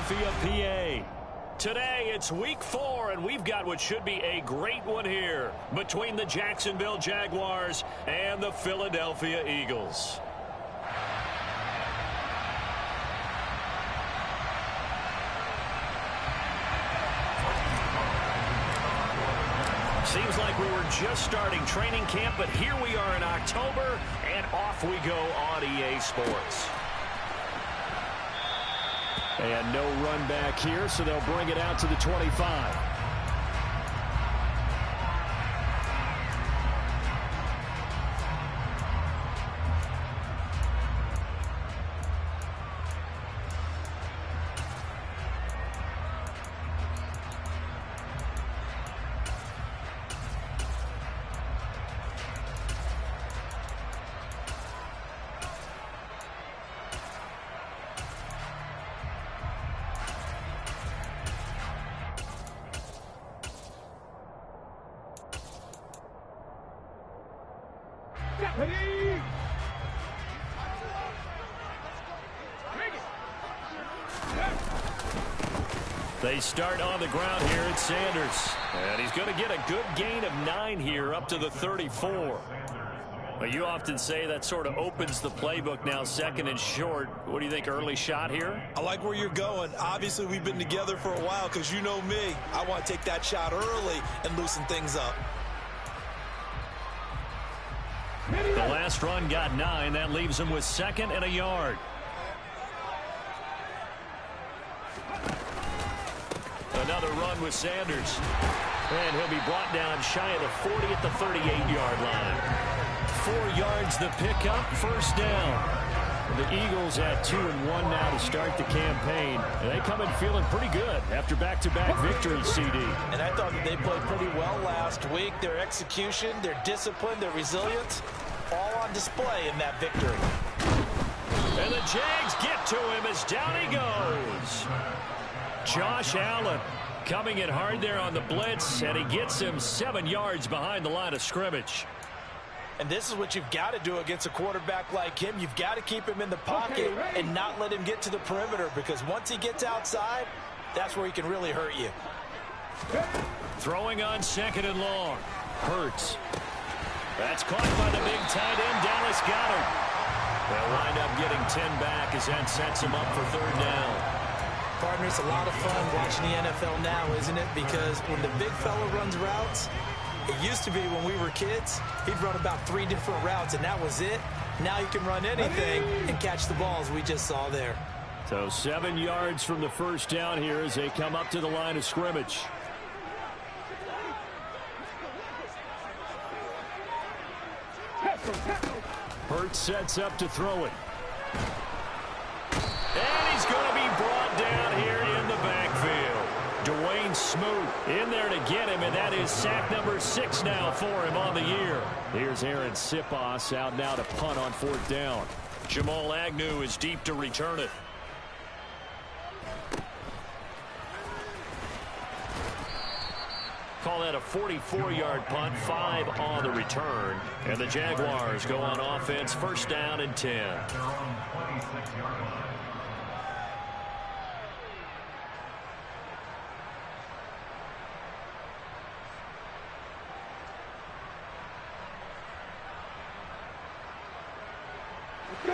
Philadelphia, PA. Today, it's week 4, and we've got what should be a great one here between the Jacksonville Jaguars and the Philadelphia Eagles. Seems like we were just starting training camp, but here we are in October, and off we go on EA Sports. And no run back here, so they'll bring it out to the 25. They start on the ground here at Sanders. And he's going to get a good gain of 9 here up to the 34. Well, you often say that sort of opens the playbook now, second and short. What do you think, early shot here? I like where you're going. Obviously, we've been together for a while because you know me. I want to take that shot early and loosen things up. The last run got 9. That leaves him with 2nd and a yard. Another run with Sanders. And he'll be brought down shy of the 40 at the 38-yard line. 4 yards the pickup, first down. The Eagles at 2-1 now to start the campaign. And they come in feeling pretty good after back-to-back victories, CD. And I thought that they played pretty well last week. Their execution, their discipline, their resilience, all on display in that victory. And the Jags get to him as down he goes. Josh Allen coming in hard there on the blitz, and he gets him 7 yards behind the line of scrimmage. And this is what you've got to do against a quarterback like him. You've got to keep him in the pocket and not let him get to the perimeter, because once he gets outside, that's where he can really hurt you. Throwing on 2nd and long. Hurts. That's caught by the big tight end, Dallas Goedert. They'll wind up getting 10 back as that sets him up for 3rd down. Partner, it's a lot of fun watching the NFL now, isn't it? Because when the big fella runs routes, it used to be when we were kids, he'd run about 3 different routes, and that was it. Now he can run anything and catch the balls we just saw there. So 7 yards from the first down here as they come up to the line of scrimmage. Hurts sets up to throw it. And he's going to be brought down here in the backfield. Dwayne Smoot in there to get him, and that is sack number 6 now for him on the year. Here's Aaron Sipos out now to punt on 4th down. Jamal Agnew is deep to return it. Call that a 44-yard punt, 5 on the return. And the Jaguars go on offense, 1st down and 10.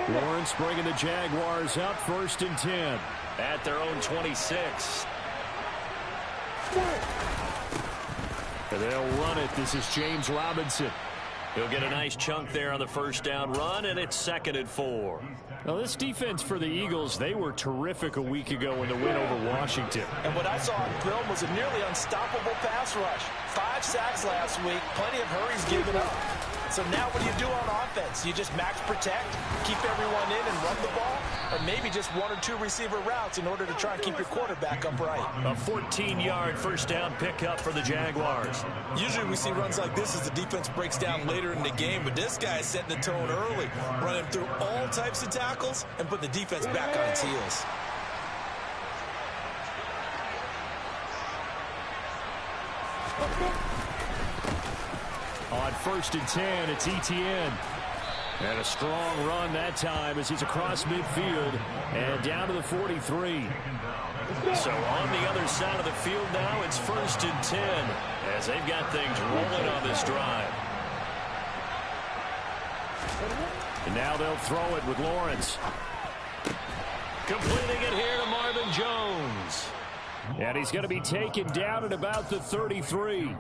Lawrence bringing the Jaguars up, 1st and 10 at their own 26. And they'll run it. This is James Robinson. He'll get a nice chunk there on the 1st down run, and it's 2nd and 4. Now, this defense for the Eagles, they were terrific a week ago in the win over Washington. And what I saw on film was a nearly unstoppable pass rush. 5 sacks last week, plenty of hurries given up. So now what do you do on offense? You just max protect, keep everyone in and run the ball, or maybe just 1 or 2 receiver routes in order to try and keep your quarterback upright. A 14-yard 1st down pickup for the Jaguars. Usually we see runs like this as the defense breaks down later in the game, but this guy is setting the tone early, running through all types of tackles and putting the defense back on its heels. On 1st and 10, it's Etienne. And a strong run that time as he's across midfield and down to the 43. So on the other side of the field now, it's 1st and 10 as they've got things rolling on this drive. And now they'll throw it with Lawrence. Completing it here to Marvin Jones. And he's going to be taken down at about the 33.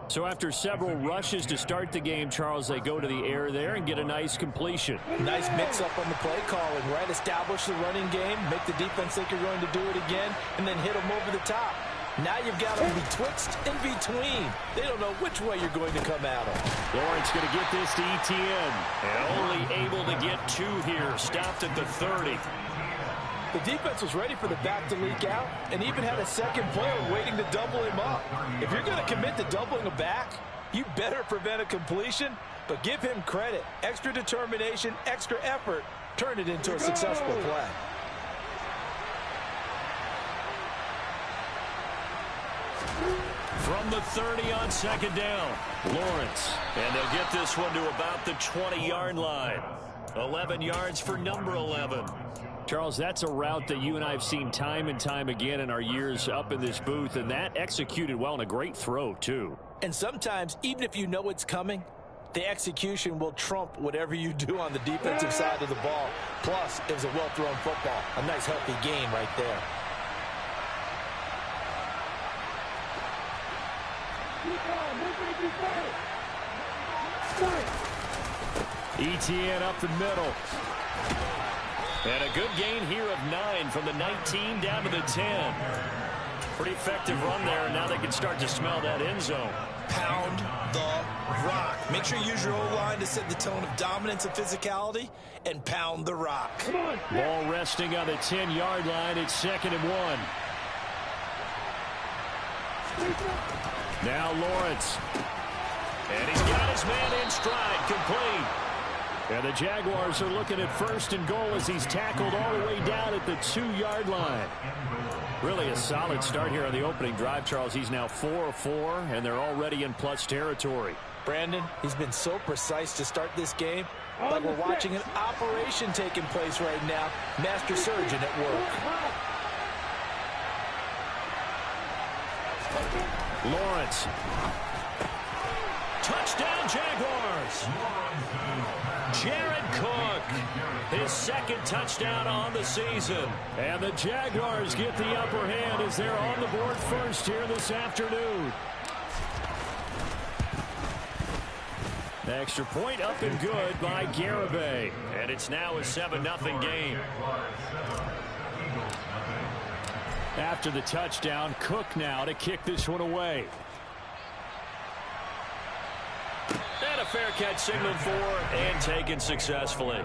So after several rushes to start the game, Charles, they go to the air there and get a nice completion. Nice mix-up on the play calling, right? Establish the running game, make the defense think you're going to do it again, and then hit them over the top. Now you've got them betwixt and between. They don't know which way you're going to come at them. Lawrence going to get this to ETN. And only able to get 2 here. Stopped at the 30. The defense was ready for the back to leak out and even had a second player waiting to double him up. If you're going to commit to doubling a back, you better prevent a completion, but give him credit. Extra determination, extra effort, turn it into a successful play. From the 30 on 2nd down, Lawrence. And they'll get this one to about the 20-yard line. 11 yards for number 11. Charles, that's a route that you and I have seen time and time again in our years up in this booth, and that executed well and a great throw, too. And sometimes, even if you know it's coming, the execution will trump whatever you do on the defensive side of the ball. Plus, it was a well-thrown football. A nice, healthy game right there. ETN up the middle. And a good gain here of 9 from the 19 down to the 10. Pretty effective run there, and now they can start to smell that end zone. Pound the rock. Make sure you use your O-line to set the tone of dominance and physicality, and pound the rock. Ball resting on the 10-yard line. It's 2nd and 1. Now Lawrence. And he's got his man in stride, complete. And the Jaguars are looking at 1st and goal as he's tackled all the way down at the 2-yard line. Really a solid start here on the opening drive, Charles. He's now 4 of 4, and they're already in plus territory. Brandon, he's been so precise to start this game, like we're watching an operation taking place right now. Master surgeon at work. Lawrence. Touchdown, Jaguars. Jared Cook, his 2nd touchdown on the season. And the Jaguars get the upper hand as they're on the board first here this afternoon. The extra point up and good by Garibay. And it's now a 7-0 game. After the touchdown, Cook now to kick this one away. And a fair catch signaled for and taken successfully.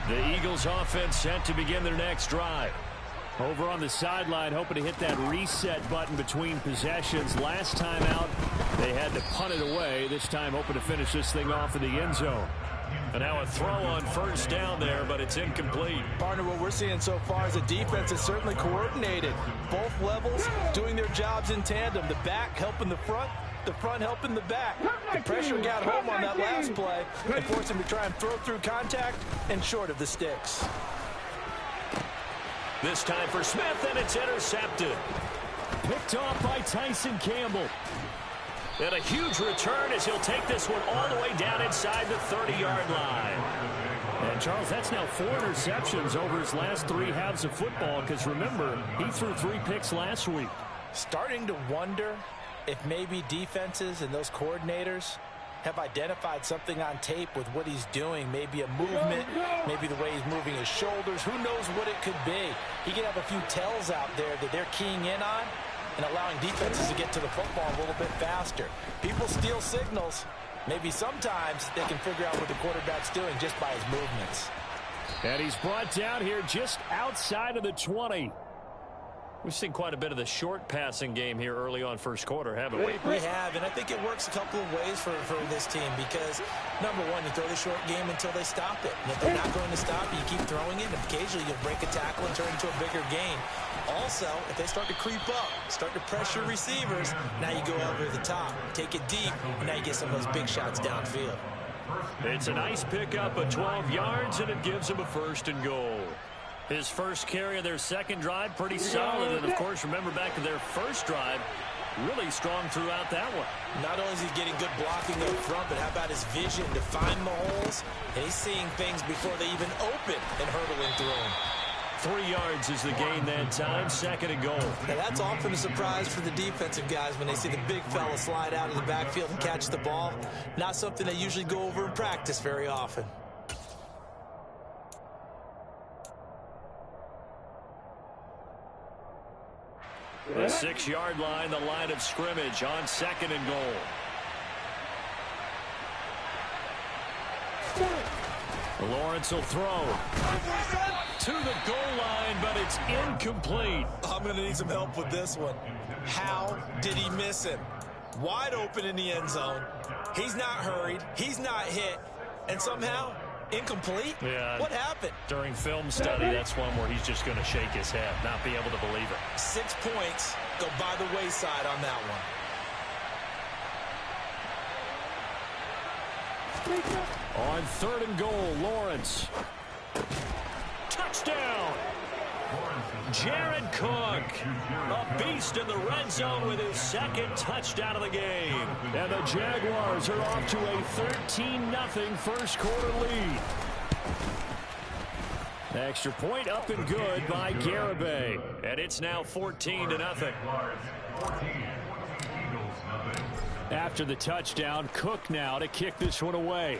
The Eagles offense set to begin their next drive. Over on the sideline, hoping to hit that reset button between possessions. Last time out, they had to punt it away. This time, hoping to finish this thing off in the end zone. And now a throw on 1st down there, but it's incomplete. Partner, what we're seeing so far is a defense is certainly coordinated. Both levels doing their jobs in tandem. The back helping the front helping the back. The pressure got home on that last play and forced him to try and throw through contact and short of the sticks. This time for Smith, and it's intercepted. Picked off by Tyson Campbell. And a huge return as he'll take this one all the way down inside the 30-yard line. And, Charles, that's now 4 interceptions over his last 3 halves of football, because, remember, he threw 3 picks last week. Starting to wonder if maybe defenses and those coordinators have identified something on tape with what he's doing. Maybe a movement, maybe the way he's moving his shoulders. Who knows what it could be? He could have a few tells out there that they're keying in on and allowing defenses to get to the football a little bit faster. People steal signals. Maybe sometimes they can figure out what the quarterback's doing just by his movements. And he's brought down here just outside of the 20. We've seen quite a bit of the short passing game here early on first quarter, haven't we? We have, and I think it works a couple of ways for this team because, number one, you throw the short game until they stop it. And if they're not going to stop it, you keep throwing it, and occasionally you'll break a tackle and turn it into a bigger gain. Also, if they start to creep up, start to pressure receivers, now you go over the top, take it deep, and now you get some of those big shots downfield. It's a nice pickup of 12 yards, and it gives them a 1st and goal. His first carry of their second drive, pretty solid. And, of course, remember back to their first drive, really strong throughout that one. Not only is he getting good blocking up front, but how about his vision to find the holes? And he's seeing things before they even open and hurdling through them. 3 yards is the gain that time, 2nd and goal. Now that's often a surprise for the defensive guys when they see the big fella slide out of the backfield and catch the ball. Not something they usually go over in practice very often. The 6-yard line, the line of scrimmage on 2nd and goal. Lawrence will throw to the goal line, but it's incomplete. I'm going to need some help with this one. How did he miss him? Wide open in the end zone. He's not hurried. He's not hit. And somehow, incomplete? Yeah. What happened? During film study, that's one where he's just going to shake his head, not be able to believe it. 6 points go by the wayside on that one. On 3rd and goal, Lawrence. Touchdown! Jared Cook, a beast in the red zone with his 2nd touchdown of the game. And the Jaguars are off to a 13-0 first quarter lead. Extra point up and good by Garibay. And it's now 14-0. After the touchdown, Cook now to kick this one away.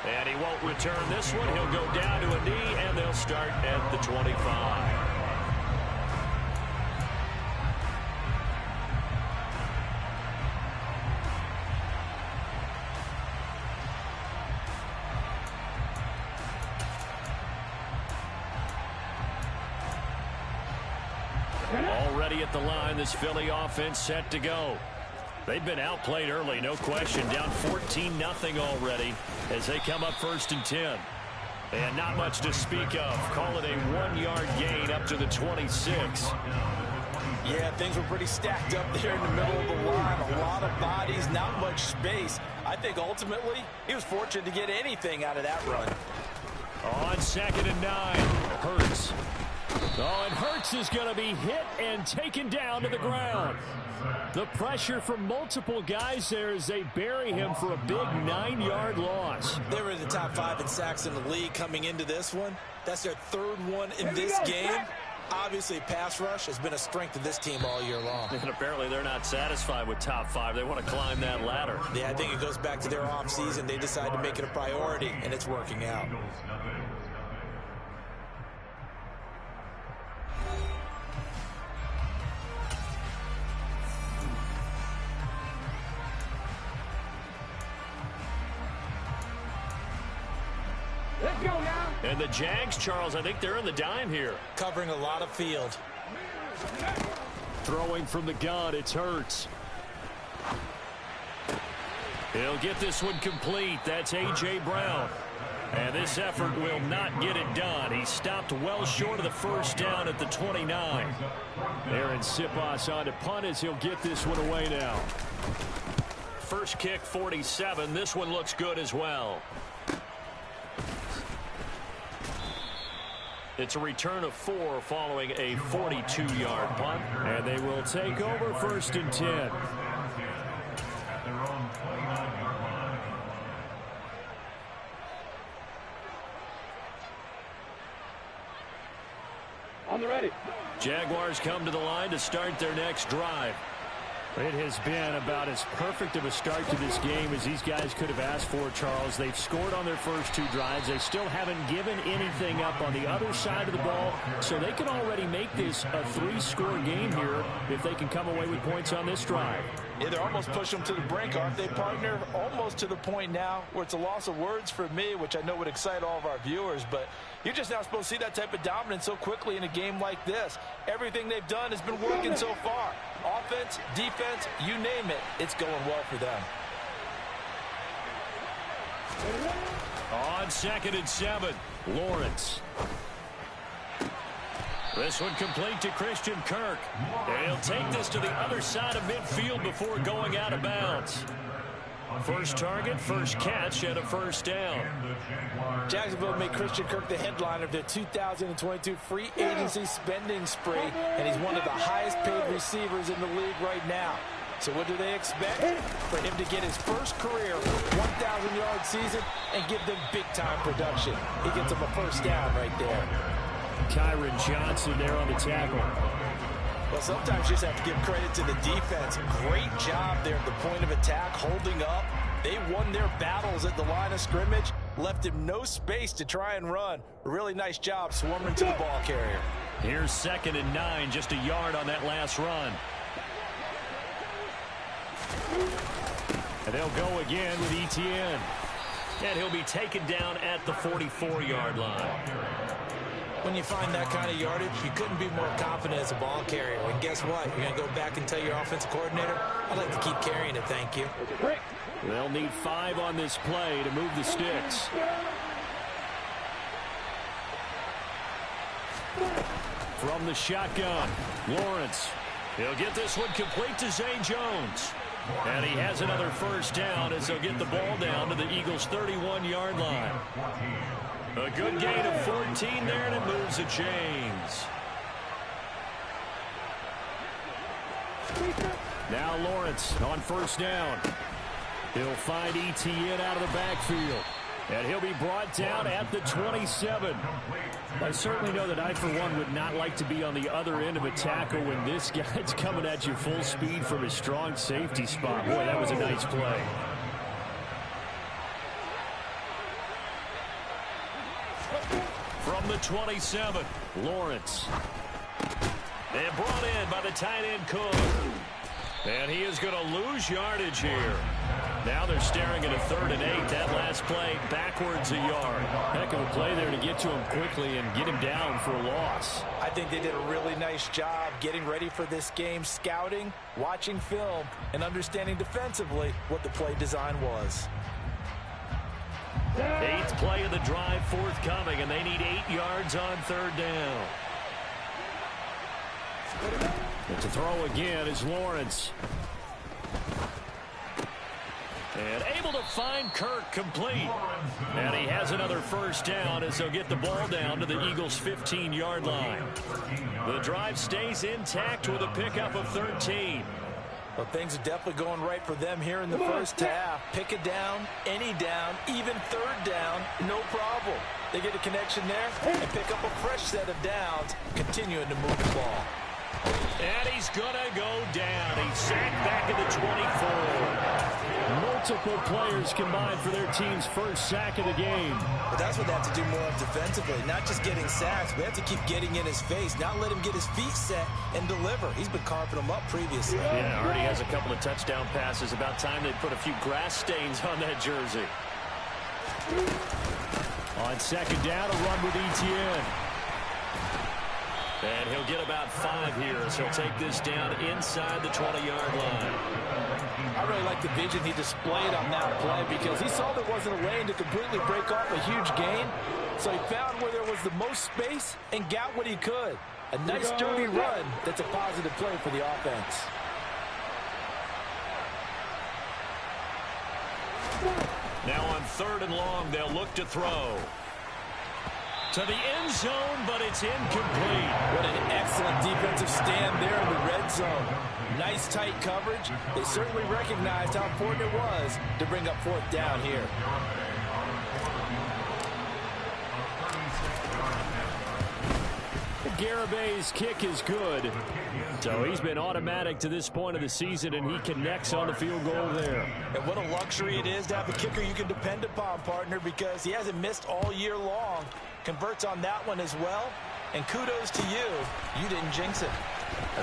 And he won't return this one. He'll go down to a knee, and they'll start at the 25. Already at the line, this Philly offense set to go. They've been outplayed early, no question. Down 14-0 already as they come up 1st and 10. And not much to speak of. Call it a 1-yard gain up to the 26. Yeah, things were pretty stacked up there in the middle of the line. A lot of bodies, not much space. I think ultimately he was fortunate to get anything out of that run. On 2nd and 9, Hurts. Oh, and Hurts is going to be hit and taken down to the ground. The pressure from multiple guys there as they bury him for a big 9-yard loss. They were in the top 5 in sacks in the league coming into this one. That's their 3rd one in this game. Obviously, pass rush has been a strength of this team all year long. And apparently they're not satisfied with top 5. They want to climb that ladder. Yeah, I think it goes back to their offseason. They decided to make it a priority, and it's working out. Let's go now. And the Jags, Charles, I think they're in the dime here. Covering a lot of field. Throwing from the gun, it's Hurts. He'll get this one complete. That's A.J. Brown. And this effort will not get it done. He stopped well short of the 1st down at the 29. Aaron Siposs on to punt as he'll get this one away now. First kick, 47. This one looks good as well. It's a return of 4 following a 42-yard punt. And they will take over 1st and 10. On the ready. Jaguars come to the line to start their next drive. It has been about as perfect of a start to this game as these guys could have asked for, Charles. They've scored on their first 2 drives. They still haven't given anything up on the other side of the ball, so they can already make this a 3-score game here if they can come away with points on this drive. Yeah, they're almost pushing them to the brink, aren't they, partner? Almost to the point now where it's a loss of words for me, which I know would excite all of our viewers, but you're just not supposed to see that type of dominance so quickly in a game like this. Everything they've done has been working so far. Offense, defense, you name it, it's going well for them. On 2nd and 7, Lawrence. This one complete to Christian Kirk. And he'll take this to the other side of midfield before going out of bounds. First target, first catch, and a first down. Jacksonville made Christian Kirk the headliner of their 2022 free agency spending spree, and he's one of the highest paid receivers in the league right now. So what do they expect? For him to get his first career 1,000-yard season and give them big-time production. He gets them a first down right there. Kyron Johnson there on the tackle. Well, sometimes you just have to give credit to the defense. Great job there at the point of attack, holding up. They won their battles at the line of scrimmage, left him no space to try and run. A really nice job swarming to the ball carrier. Here's 2nd and 9, just a yard on that last run. And they'll go again with Etienne. And he'll be taken down at the 44-yard line. When you find that kind of yardage, you couldn't be more confident as a ball carrier. And guess what? You're going to go back and tell your offensive coordinator, I'd like to keep carrying it, thank you. They'll need 5 on this play to move the sticks. From the shotgun, Lawrence. He'll get this one complete to Zay Jones. And he has another first down as they'll get the ball down to the Eagles' 31-yard line. A good gain of 14 there, and it moves the chains. Now Lawrence on first down. He'll find Etienne out of the backfield. And he'll be brought down at the 27. I certainly know that I, for one, would not like to be on the other end of a tackle when this guy's coming at you full speed from his strong safety spot. Boy, that was a nice play. From the 27, Lawrence. And brought in by the tight end Cook. And he is going to lose yardage here. Now they're staring at a 3rd and 8. That last play backwards a yard. Heck of a play there to get to him quickly and get him down for a loss. I think they did a really nice job getting ready for this game, scouting, watching film, and understanding defensively what the play design was. 8th play of the drive forthcoming, and they need 8 yards on 3rd down. But to throw again is Lawrence. And able to find Kirk complete. And he has another first down as they'll get the ball down to the Eagles' 15-yard line. The drive stays intact with a pickup of 13. Well, things are definitely going right for them here in the first half. Pick it down, any down, even 3rd down, no problem. They get a connection there and pick up a fresh set of downs, continuing to move the ball. And he's going to go down. He's sacked back at the 24. Multiple players combined for their team's first sack of the game. But that's what they have to do more of defensively, not just getting sacks. We have to keep getting in his face, not let him get his feet set and deliver. He's been carving them up previously. Yeah, already has a couple of touchdown passes. About time they put a few grass stains on that jersey. On 2nd down, a run with Etienne. And he'll get about 5 here as he'll take this down inside the 20-yard line. I really like the vision he displayed on that play because he saw there wasn't a lane to completely break off a huge gain. So he found where there was the most space and got what he could. A nice, sturdy run that's a positive play for the offense. Now on 3rd and long, they'll look to throw. To the end zone, but it's incomplete. What an excellent defensive stand there in the red zone. Nice tight coverage. They certainly recognized how important it was to bring up 4th down here. Garabay's kick is good. So he's been automatic to this point of the season, and he connects on the field goal there. And what a luxury it is to have a kicker you can depend upon, partner, because he hasn't missed all year long. Converts on that one as well. And kudos to you. You didn't jinx it.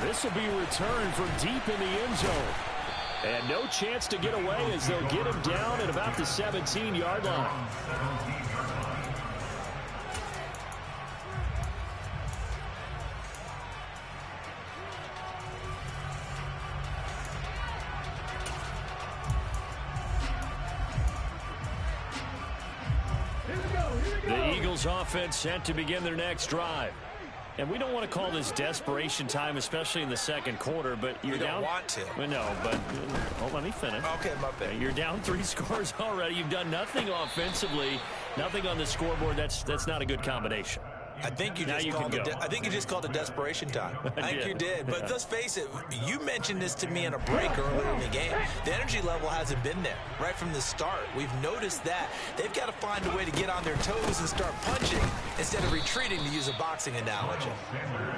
This will be returned from deep in the end zone. And no chance to get away as they'll get him down at about the 17-yard line. The Eagles offense set to begin their next drive. And we don't want to call this desperation time, especially in the second quarter, but you're down. You don't want to. Well, no, but let me finish. Okay, my bad. You're down 3 scores already. You've done nothing offensively, nothing on the scoreboard. That's not a good combination. I think you just called it desperation time. I think you did. But let's face it, you mentioned this to me in a break earlier in the game. The energy level hasn't been there right from the start. We've noticed that. They've got to find a way to get on their toes and start punching instead of retreating, to use a boxing analogy.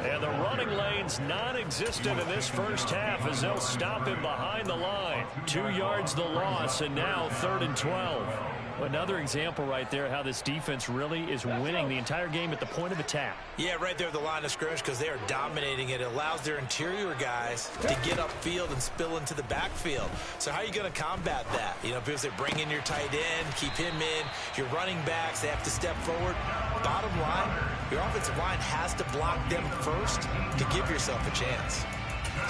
And the running lane's non-existent in this first half as they'll stop him behind the line. 2 yards the loss, and now 3rd and 12. Another example right there how this defense really is winning the entire game at the point of attack. Yeah, right there at the line of scrimmage, because they are dominating it. It allows their interior guys to get upfield and spill into the backfield. So how are you going to combat that? You know, because they bring in your tight end, keep him in. Your running backs, they have to step forward. Bottom line, your offensive line has to block them first to give yourself a chance.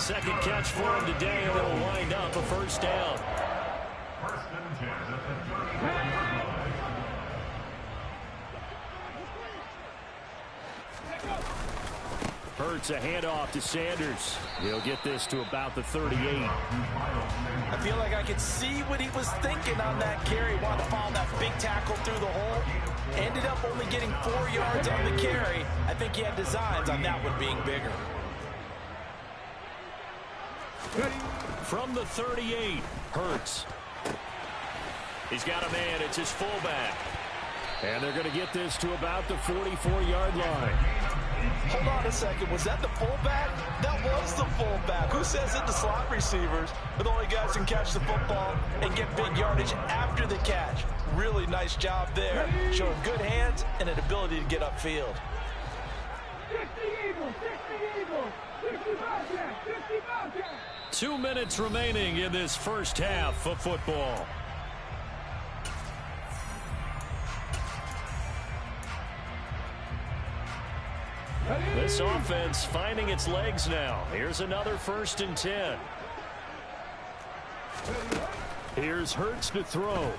Second catch for him today, and it'll wind up a first down. Hurts a handoff to Sanders. He'll get this to about the 38. I feel like I could see what he was thinking on that carry. Wanted to follow that big tackle through the hole. Ended up only getting 4 yards on the carry. I think he had designs on that one being bigger. From the 38, Hurts. He's got a man. It's his fullback. And they're going to get this to about the 44-yard line. Hold on a second. Was that the fullback? That was the fullback. Who says it? The slot receivers are the only guys who can catch the football and get big yardage after the catch. Really nice job there. Showing good hands and an ability to get upfield. 2 minutes remaining in this first half of football. This offense finding its legs now. Here's another 1st and 10. Here's Hurts to throw.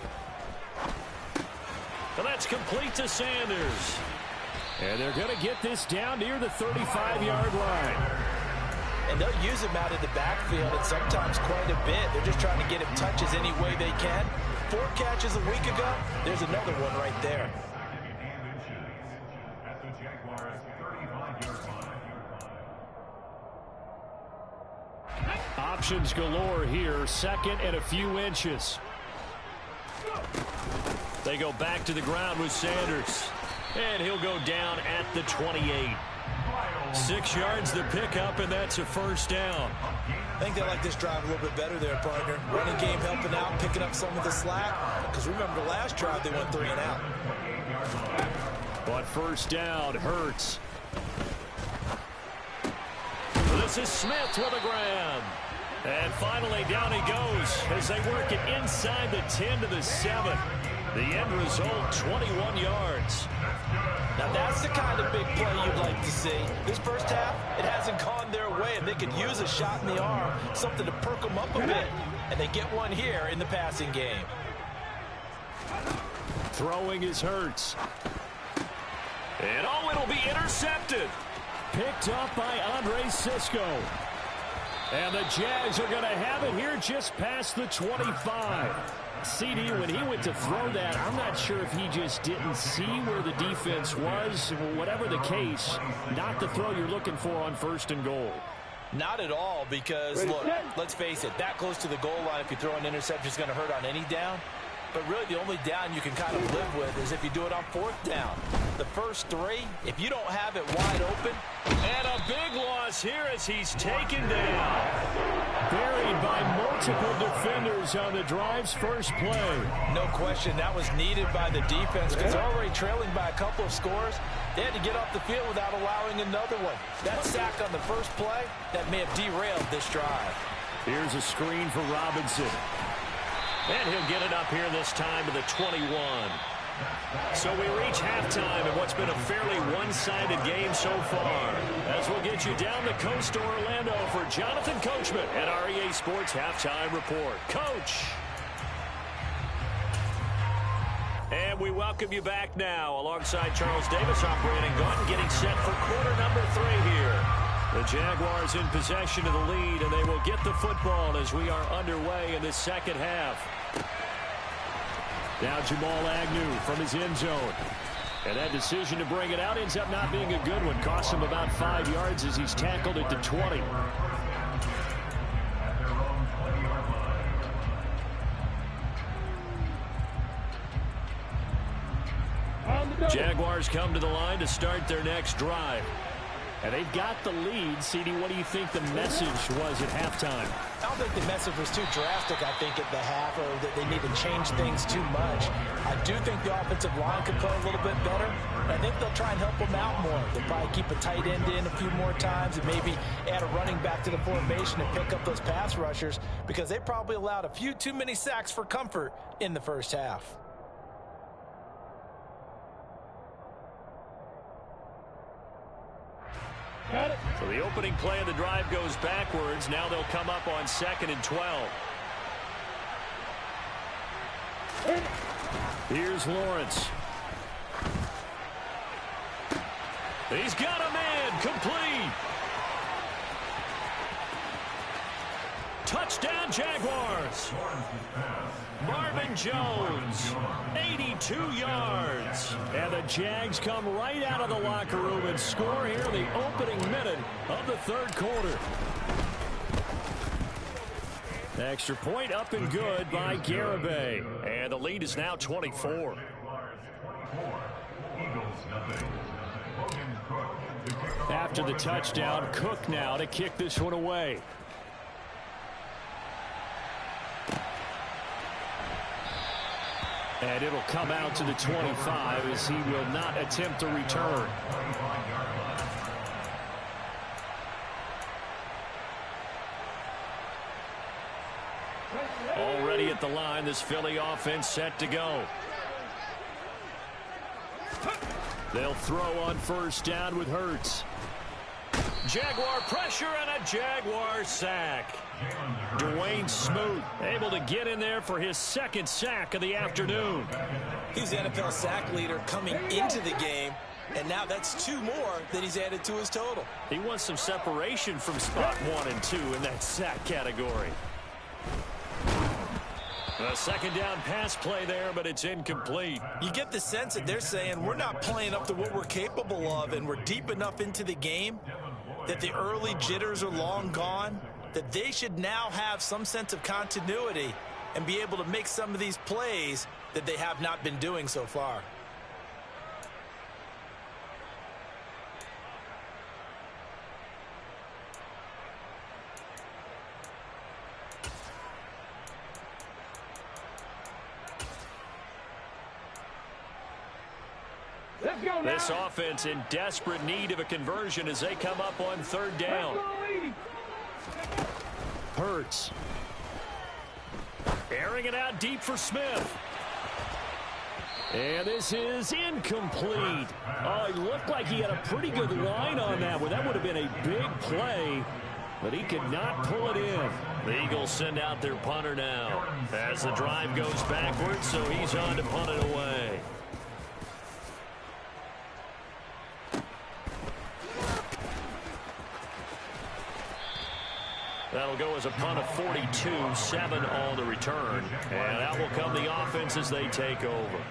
And that's complete to Sanders. And they're going to get this down near the 35-yard line. And they'll use him out in the backfield, and sometimes quite a bit. They're just trying to get him touches any way they can. 4 catches a week ago. There's another one right there. Options galore here. 2nd and a few inches. They go back to the ground with Sanders. And he'll go down at the 28. 6 yards the pickup, and that's a first down. I think they like this drive a little bit better there, partner. Running game helping out, picking up some of the slack. Because remember, the last drive they went 3 and out. But first down, Hurts. This is Smith with a grab. And finally down he goes as they work it inside the 10 to the 7. The end result, 21 yards. Now that's the kind of big play you'd like to see. This first half, it hasn't gone their way, and they could use a shot in the arm, something to perk them up a bit. And they get one here in the passing game. Throwing is Hurts. And oh, it'll be intercepted. Picked up by Andre Cisco. And the Jags are going to have it here just past the 25. CD, when he went to throw that, I'm not sure if he just didn't see where the defense was. Whatever the case, not the throw you're looking for on 1st and goal. Not at all, because, look, let's face it, that close to the goal line, if you throw an interception, is going to hurt on any down. But really, the only down you can kind of live with is if you do it on 4th down. The first 3, if you don't have it wide open. And a big loss here as he's taken down. Buried by multiple defenders on the drive's first play. No question, that was needed by the defense because they're already trailing by a couple of scores. They had to get off the field without allowing another one. That sack on the first play, that may have derailed this drive. Here's a screen for Robinson. And he'll get it up here this time to the 21. So we reach halftime in what's been a fairly one-sided game so far. As we'll get you down the coast to Orlando for Jonathan Coachman at our EA Sports Halftime Report. Coach! And we welcome you back now. Alongside Charles Davis, I'm Brandon Gaunt, getting set for quarter number 3 here. The Jaguars in possession of the lead, and they will get the football as we are underway in this second half. Now Jamal Agnew from his end zone. And that decision to bring it out ends up not being a good one. Costs him about 5 yards as he's tackled at the 20. Jaguars come to the line to start their next drive. And they've got the lead. CD, what do you think the message was at halftime? I don't think the message was too drastic, I think, at the half, or that they need to change things too much. I do think the offensive line could play a little bit better. I think they'll try and help them out more. They'll probably keep a tight end in a few more times and maybe add a running back to the formation and pick up those pass rushers, because they probably allowed a few too many sacks for comfort in the first half. So the opening play of the drive goes backwards. Now they'll come up on 2nd and 12. Here's Lawrence. He's got a man. Complete. Touchdown Jaguars. Marvin Jones, 82 yards. And the Jags come right out of the locker room and score here in the opening minute of the third quarter. Extra point up and good by Garibay. And the lead is now 24. After the touchdown, Cook now to kick this one away. And it'll come out to the 25 as he will not attempt to return. Already at the line, this Philly offense set to go. They'll throw on first down with Hurts. Jaguar pressure and a Jaguar sack. Dwayne Smoot able to get in there for his second sack of the afternoon. He's the NFL sack leader coming into the game, and now that's 2 more that he's added to his total. He wants some separation from spot 1 and 2 in that sack category. A second down pass play there, but it's incomplete. You get the sense that they're saying we're not playing up to what we're capable of, and we're deep enough into the game that the early jitters are long gone, that they should now have some sense of continuity and be able to make some of these plays that they have not been doing so far. This offense in desperate need of a conversion as they come up on third down. Hurts. Airing it out deep for Smith. And this is incomplete. Oh, it looked like he had a pretty good line on that one. That would have been a big play, but he could not pull it in. The Eagles send out their punter now as the drive goes backwards, so he's on to punt it away. That'll go as a punt of 42, 7 on the return. And out will come the offense as they take over.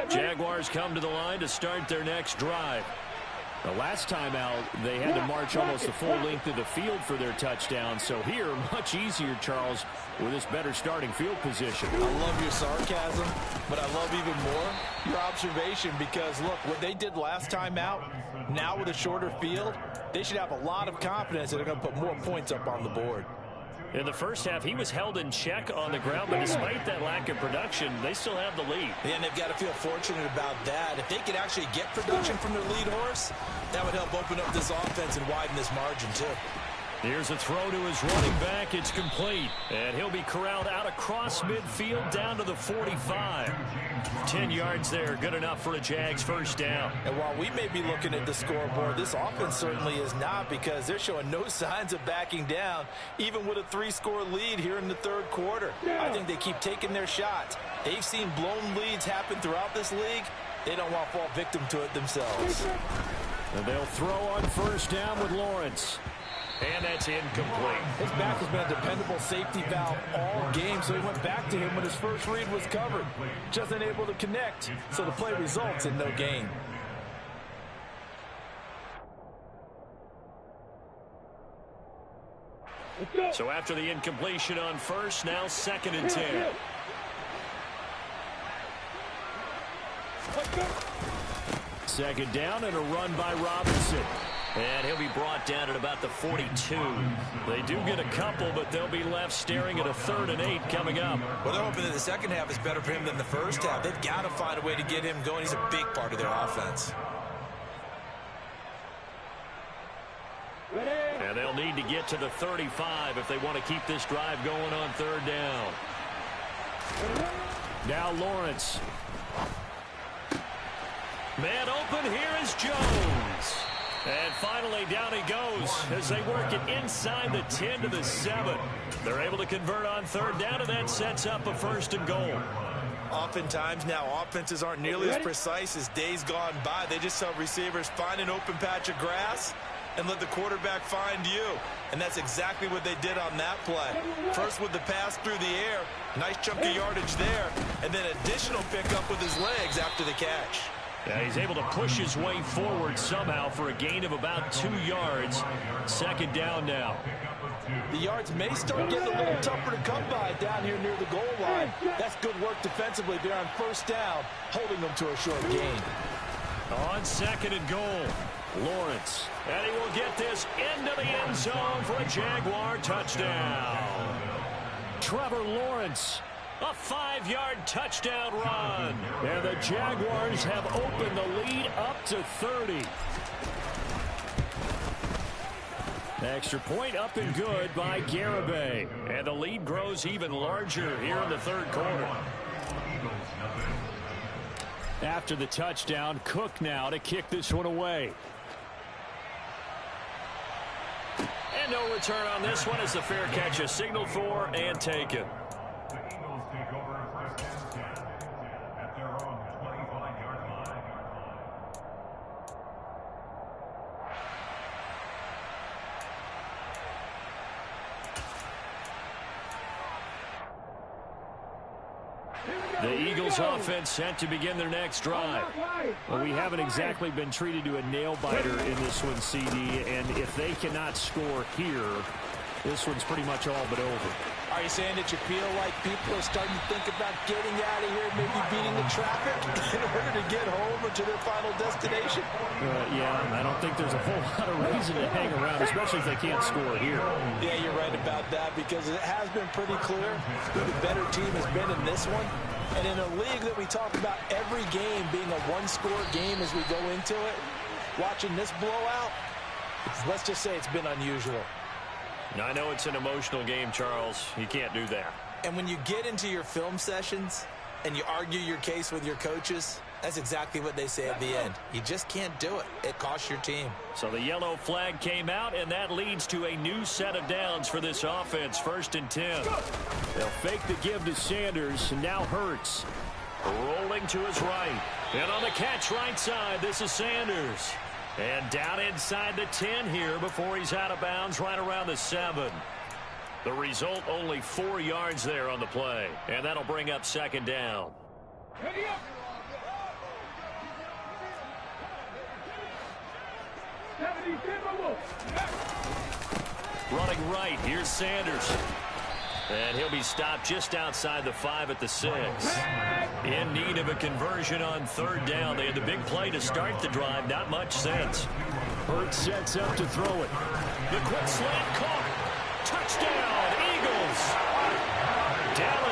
Jaguars come to the line to start their next drive. The last time out, they had to march almost the full length of the field for their touchdown. So here, much easier, Charles, with this better starting field position. I love your sarcasm, but I love even more your observation, because, look, what they did last time out, now with a shorter field, they should have a lot of confidence that they're going to put more points up on the board. In the first half, he was held in check on the ground, but despite that lack of production, they still have the lead. Yeah, and they've got to feel fortunate about that. If they could actually get production from their lead horse, that would help open up this offense and widen this margin, too. Here's a throw to his running back. It's complete. And he'll be corralled out across midfield down to the 45. 10 yards there. Good enough for a Jags first down. And while we may be looking at the scoreboard, this offense certainly is not, because they're showing no signs of backing down, even with a 3-score lead here in the third quarter. I think they keep taking their shots. They've seen blown leads happen throughout this league. They don't want to fall victim to it themselves. And they'll throw on first down with Lawrence. And that's incomplete. His back has been a dependable safety valve all game, so he went back to him when his first read was covered. Just unable to connect, so the play results in no gain. So after the incompletion on first, now 2nd and 10. Second down and a run by Robinson. And he'll be brought down at about the 42. They do get a couple, but they'll be left staring at a 3rd and 8 coming up. Well, they're hoping that the second half is better for him than the first half. They've got to find a way to get him going. He's a big part of their offense. And they'll need to get to the 35 if they want to keep this drive going on 3rd down. Now Lawrence. Man open, here is Jones. And finally, down he goes as they work it inside the 10 to the 7. They're able to convert on 3rd down, and that sets up a 1st and goal. Oftentimes now, offenses aren't nearly as precise as days gone by. They just tell receivers, find an open patch of grass and let the quarterback find you. And that's exactly what they did on that play. First with the pass through the air, nice chunk of yardage there, and then additional pickup with his legs after the catch. Yeah, he's able to push his way forward somehow for a gain of about 2 yards. 2nd down now. The yards may start getting a little tougher to come by down here near the goal line. That's good work defensively there on 1st down, holding them to a short gain. On 2nd and goal, Lawrence. And he will get this into the end zone for a Jaguar touchdown. Trevor Lawrence. A 5-yard touchdown run. And the Jaguars have opened the lead up to 30. Extra point up and good by Garibay. And the lead grows even larger here in the 3rd quarter. After the touchdown, Cook now to kick this one away. And no return on this one as the fair catch is signaled for and taken. The Eagles offense set to begin their next drive. Well, we haven't exactly been treated to a nail-biter in this one, CD, and if they cannot score here, this one's pretty much all but over. Are you saying that you feel like people are starting to think about getting out of here, maybe beating the traffic in order to get home or to their final destination? Yeah, I don't think there's a whole lot of reason to hang around, especially if they can't score here. Yeah, you're right about that, because it has been pretty clear who the better team has been in this one. And in a league that we talk about every game being a one-score game as we go into it, watching this blowout, let's just say it's been unusual. I know it's an emotional game, Charles. You can't do that. And when you get into your film sessions and you argue your case with your coaches, that's exactly what they say at the end. You just can't do it. It costs your team. So the yellow flag came out, and that leads to a new set of downs for this offense. 1st and 10. They'll fake the give to Sanders, and now Hurts. Rolling to his right. And on the catch right side, this is Sanders. And down inside the 10 here before he's out of bounds right around the 7. The result, only 4 yards there on the play. And that'll bring up 2nd down. Running right, here's Sanders. And he'll be stopped just outside the 5 at the 6. In need of a conversion on 3rd down. They had the big play to start the drive. Not much sense. Hurts sets up to throw it. The quick slant caught. Touchdown,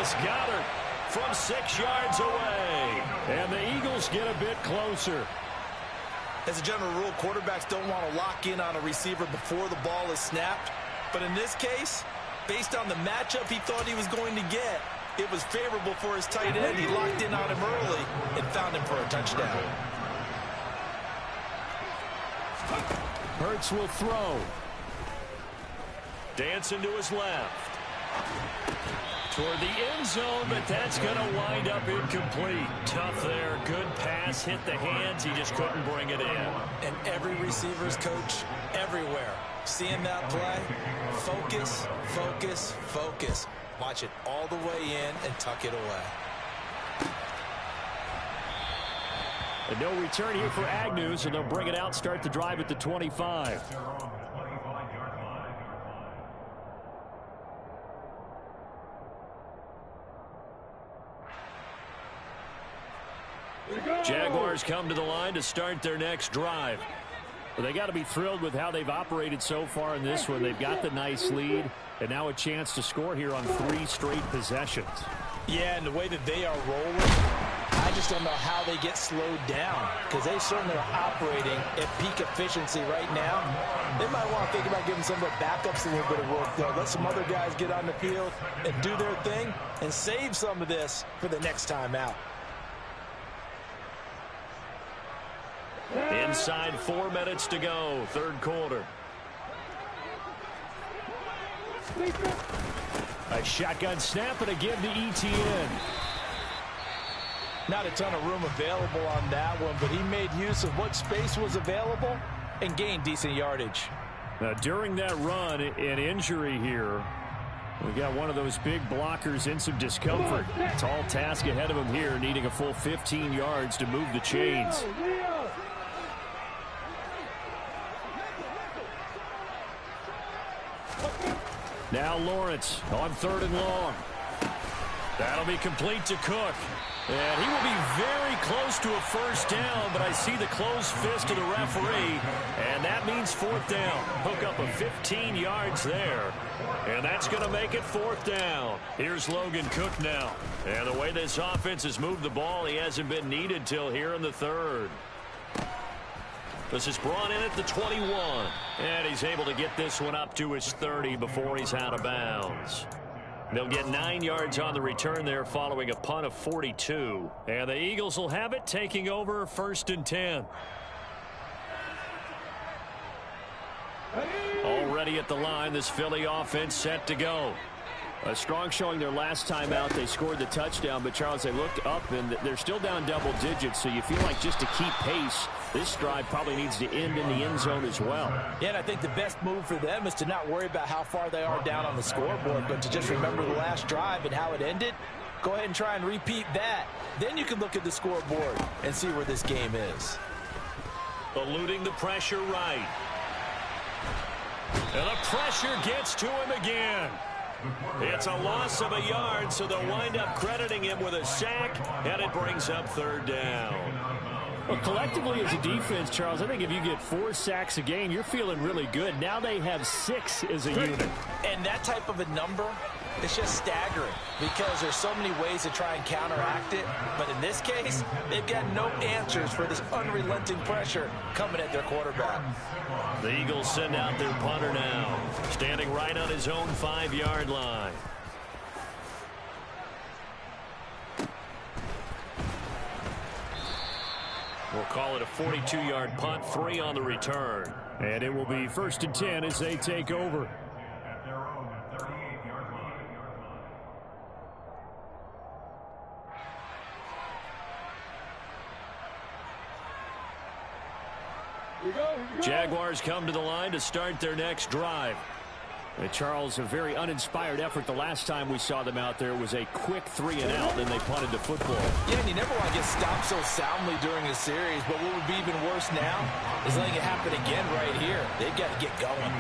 He's got her from 6 yards away. And the Eagles get a bit closer. As a general rule, quarterbacks don't want to lock in on a receiver before the ball is snapped. But in this case, based on the matchup he thought he was going to get, it was favorable for his tight end. He locked in on him early and found him for a touchdown. Hurts will throw. Dancing to his left. Toward the end zone, but that's going to wind up incomplete. Tough there. Good pass. Hit the hands. He just couldn't bring it in. And every receiver's coach everywhere, seeing that play, focus, focus, focus. Watch it all the way in and tuck it away. And no return here for Agnew, so they'll bring it out, start the drive at the 25. Jaguars come to the line to start their next drive. Well, they got to be thrilled with how they've operated so far in this one. They've got the nice lead, and now a chance to score here on 3 straight possessions. Yeah, and the way that they are rolling, I just don't know how they get slowed down, because they certainly are operating at peak efficiency right now. They might want to think about giving some of their backups a little bit of work, though. Let some other guys get on the field and do their thing and save some of this for the next time out. Inside 4 minutes to go, third quarter. A shotgun snap and a give to ETN. Not a ton of room available on that one, but he made use of what space was available and gained decent yardage. Now, during that run, an injury here. We got one of those big blockers in some discomfort. Tall task ahead of him here, needing a full 15 yards to move the chains. Now Lawrence on 3rd and long. That'll be complete to Cook. And he will be very close to a first down, but I see the closed fist of the referee, and that means 4th down. Hook up a 15 yards there, and that's going to make it 4th down. Here's Logan Cook now. And the way this offense has moved the ball, he hasn't been needed till here in the 3rd. This is brought in at the 21, and he's able to get this one up to his 30 before he's out of bounds. They'll get 9 yards on the return there following a punt of 42. And the Eagles will have it, taking over 1st and 10. Already at the line, this Philly offense set to go. A strong showing their last time out. They scored the touchdown, but Charles, they looked up and they're still down double digits, so you feel like just to keep pace, this drive probably needs to end in the end zone as well. Yeah, and I think the best move for them is to not worry about how far they are down on the scoreboard, but to just remember the last drive and how it ended. Go ahead and try and repeat that. Then you can look at the scoreboard and see where this game is. Eluding the pressure right. And the pressure gets to him again. It's a loss of a yard, so they'll wind up crediting him with a sack, and it brings up 3rd down. Well, collectively as a defense, Charles, I think if you get 4 sacks a game, you're feeling really good. Now they have 6 as a unit. And that type of a number, it's just staggering because there's so many ways to try and counteract it. But in this case, they've got no answers for this unrelenting pressure coming at their quarterback. The Eagles send out their punter now, standing right on his own 5-yard line. We'll call it a 42-yard punt, 3 on the return. And it will be 1st and 10 as they take over. Jaguars come to the line to start their next drive. Charles, a very uninspired effort the last time we saw them out there. It was a quick 3 and out, then they punted the football. Yeah, and you never want to get stopped so soundly during a series, but what would be even worse now is letting it happen again right here. They've got to get going.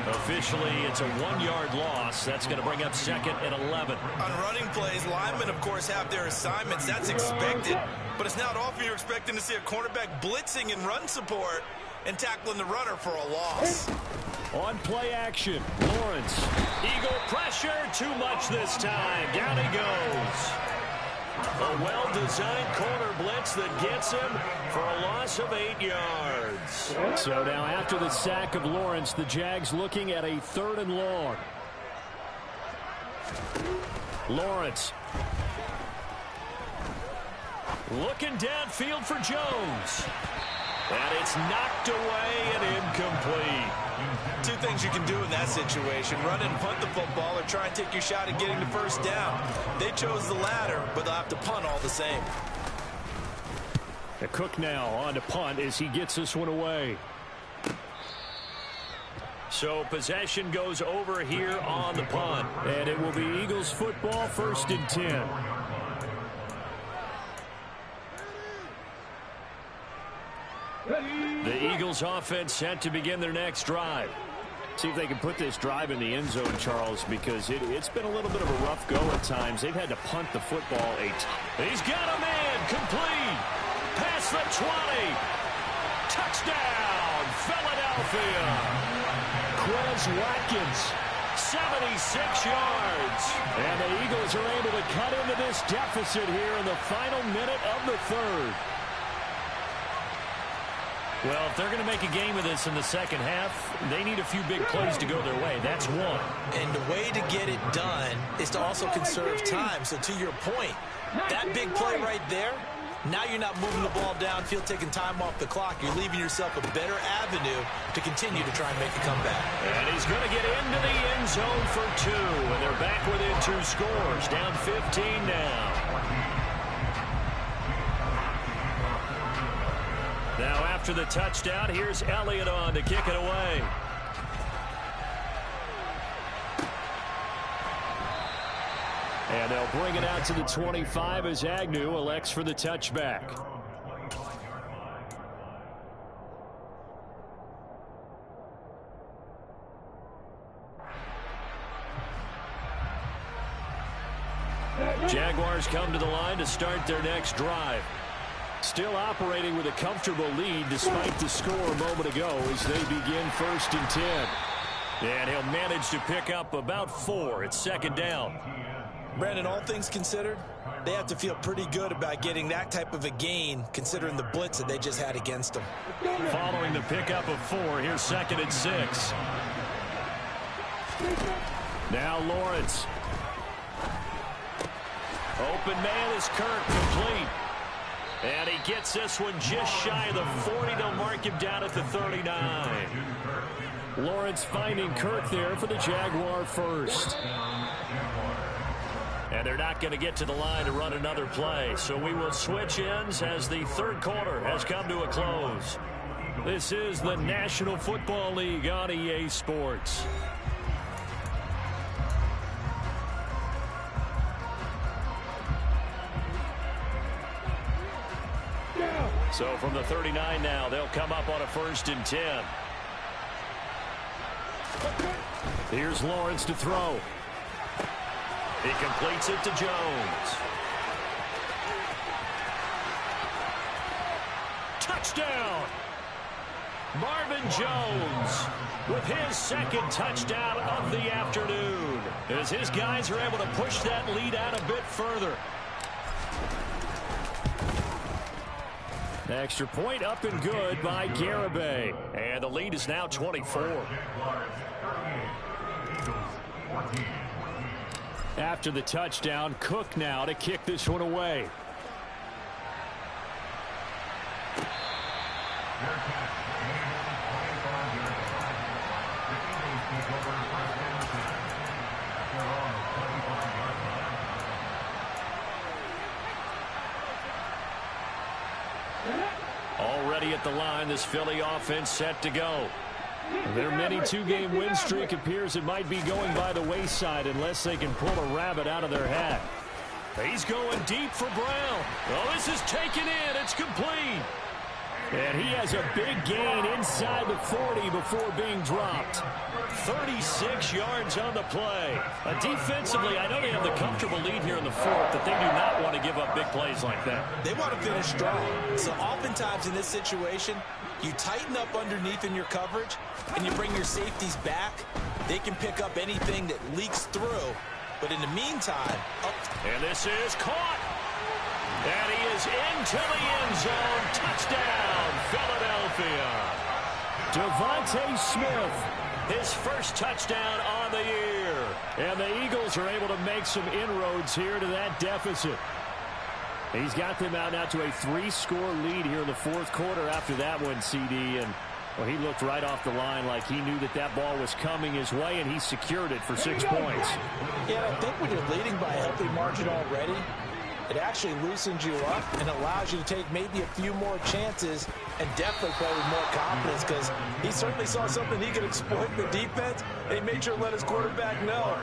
Officially, it's a 1-yard loss. That's going to bring up 2nd and 11. On running plays, linemen, of course, have their assignments. That's expected, but it's not often you're expecting to see a cornerback blitzing in run support and tackling the runner for a loss. On play action, Lawrence. Eagle pressure, too much this time. Down he goes. A well-designed corner blitz that gets him for a loss of 8 yards. So now after the sack of Lawrence, the Jags looking at a 3rd and long. Lawrence. Looking downfield for Jones. And it's knocked away and incomplete. Two things you can do in that situation: run and punt the football, or try and take your shot at getting the first down. They chose the latter, but they'll have to punt all the same. A Cook now on to punt as he gets this one away. So possession goes over here on the punt. And it will be Eagles football, 1st and 10. The Eagles offense set to begin their next drive. See if they can put this drive in the end zone, Charles, because it's been a little bit of a rough go at times. They've had to punt the football a ton. He's got a man complete. Past the 20. Touchdown, Philadelphia. Quez Watkins, 76 yards. And the Eagles are able to cut into this deficit here in the final minute of the 3rd. Well, if they're going to make a game of this in the second half, they need a few big plays to go their way. That's one. And the way to get it done is to also conserve time. So to your point, that big play right there, now you're not moving the ball downfield, taking time off the clock. You're leaving yourself a better avenue to continue to try and make a comeback. And he's going to get into the end zone for 2. And they're back within 2 scores, down 15 now. Now after the touchdown, here's Elliott on to kick it away. And they'll bring it out to the 25 as Agnew elects for the touchback. Jaguars come to the line to start their next drive. Still operating with a comfortable lead despite the score a moment ago as they begin 1st and 10. And he'll manage to pick up about 4. It's 2nd down. Brandon, all things considered, they have to feel pretty good about getting that type of a gain considering the blitz that they just had against them. Following the pickup of 4, here's 2nd and 6. Now Lawrence. Open man is Kirk, complete. And he gets this one just shy of the 40. They'll mark him down at the 39. Lawrence finding Kirk there for the Jaguar first. And they're not going to get to the line to run another play. So we will switch ends as the 3rd quarter has come to a close. This is the National Football League on EA Sports. So from the 39 now, they'll come up on a 1st and 10. Here's Lawrence to throw. He completes it to Jones. Touchdown! Marvin Jones with his 2nd touchdown of the afternoon as his guys are able to push that lead out a bit further. Extra point up and good by Garibay. And the lead is now 24. After the touchdown, Cook now to kick this one away. Already at the line, this Philly offense set to go. Their mini 2-game win streak appears it might be going by the wayside unless they can pull a rabbit out of their hat. He's going deep for Brown. Oh, this is taken in. It's complete. And he has a big gain inside the 40 before being dropped. 36 yards on the play. Defensively, I know they have the comfortable lead here in the fourth, but they do not want to give up big plays like that. They want to finish strong. So oftentimes in this situation, you tighten up underneath in your coverage, and you bring your safeties back. They can pick up anything that leaks through. But in the meantime... And this is caught. And he is into the end zone. Touchdown, Philadelphia. Devontae Smith, his first touchdown on the year. And the Eagles are able to make some inroads here to that deficit. He's got them out now to a 3-score lead here in the fourth quarter after that one, CD. And well, he looked right off the line like he knew that that ball was coming his way, and he secured it for 6 points. Yeah, I think when you're leading by a healthy margin already, it actually loosens you up and allows you to take maybe a few more chances and definitely play with more confidence, because he certainly saw something he could exploit in the defense, and he made sure to let his quarterback know,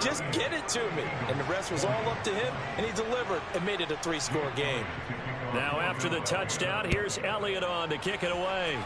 just get it to me. And the rest was all up to him, and he delivered and made it a 3-score game. Now after the touchdown, here's Elliott on to kick it away.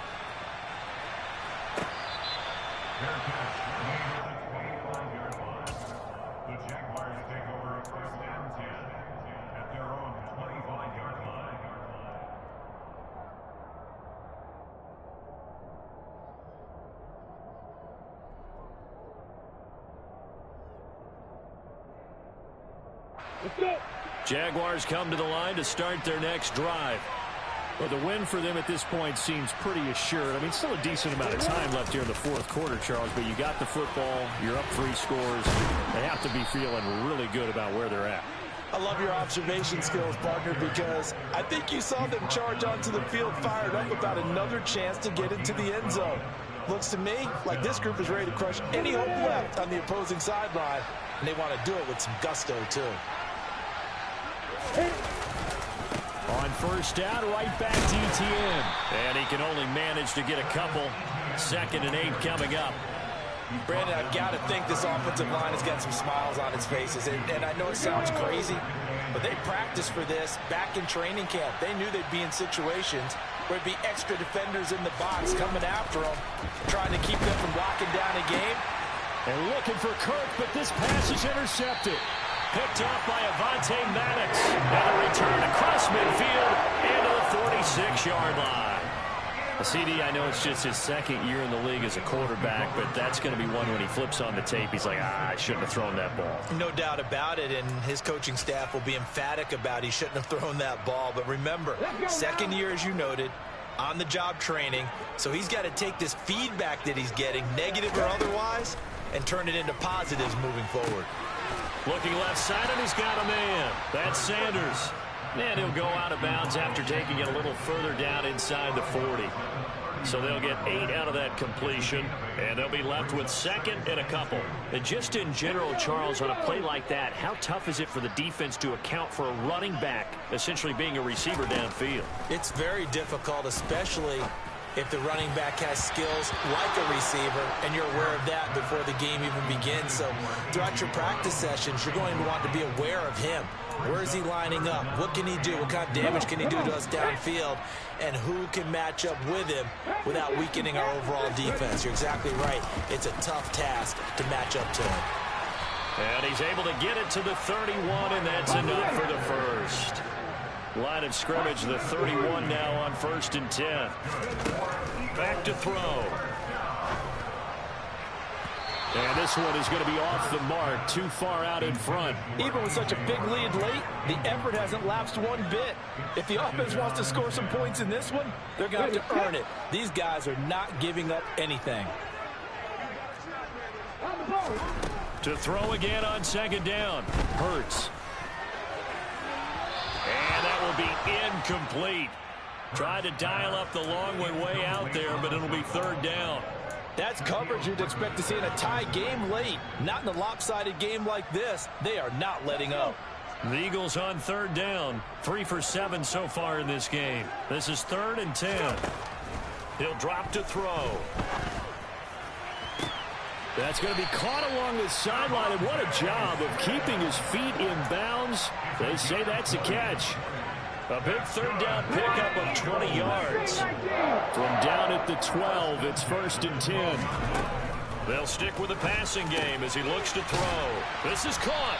Jaguars come to the line to start their next drive. Well, the win for them at this point seems pretty assured. I mean, still a decent amount of time left here in the fourth quarter, Charles, but you got the football, you're up 3 scores. They have to be feeling really good about where they're at. I love your observation skills, partner, because I think you saw them charge onto the field fired up about another chance to get into the end zone. Looks to me like this group is ready to crush any hope left on the opposing sideline, and they want to do it with some gusto, too. On first down, right back to Etienne. And he can only manage to get a couple. 2nd and 8 coming up. Brandon, I've got to think this offensive line has got some smiles on its faces. And I know it sounds crazy, but they practiced for this back in training camp. They knew they'd be in situations where it'd be extra defenders in the box coming after them, trying to keep them from locking down a game. And looking for Kirk, but this pass is intercepted. Picked up by Avonte Maddox. And a return across midfield into the 46-yard line. CD, I know it's just his 2nd year in the league as a quarterback, but that's going to be one when he flips on the tape. He's like, I shouldn't have thrown that ball. No doubt about it, and his coaching staff will be emphatic about he shouldn't have thrown that ball. But remember, 2nd year, as you noted, on-the-job training, so he's got to take this feedback that he's getting, negative or otherwise, and turn it into positives moving forward. Looking left side, and he's got a man. That's Sanders. And he'll go out of bounds after taking it a little further down inside the 40. So they'll get 8 out of that completion, and they'll be left with 2nd and a couple. And just in general, Charles, on a play like that, how tough is it for the defense to account for a running back essentially being a receiver downfield? It's very difficult, especially if the running back has skills like a receiver, and you're aware of that before the game even begins. So throughout your practice sessions, you're going to want to be aware of him. Where is he lining up? What can he do? What kind of damage can he do to us downfield? And who can match up with him without weakening our overall defense? You're exactly right. It's a tough task to match up to him. And he's able to get it to the 31, and that's enough for the first. Line of scrimmage, the 31 now on 1st and 10. Back to throw. And this one is going to be off the mark, too far out in front. Even with such a big lead late, the effort hasn't lapsed one bit. If the offense wants to score some points in this one, they're going to have to earn it. These guys are not giving up anything. To throw again on 2nd down. Hurts. And that will be incomplete. Tried to dial up the long way out there, but it'll be 3rd down. That's coverage you'd expect to see in a tie game late. Not in a lopsided game like this. They are not letting up. The Eagles on 3rd down. 3 for 7 so far in this game. This is 3rd and 10. He'll drop to throw. That's going to be caught along the sideline, and what a job of keeping his feet in bounds. They say that's a catch. A big third down pickup of 20 yards. From down at the 12, it's 1st and 10. They'll stick with the passing game as he looks to throw. This is caught.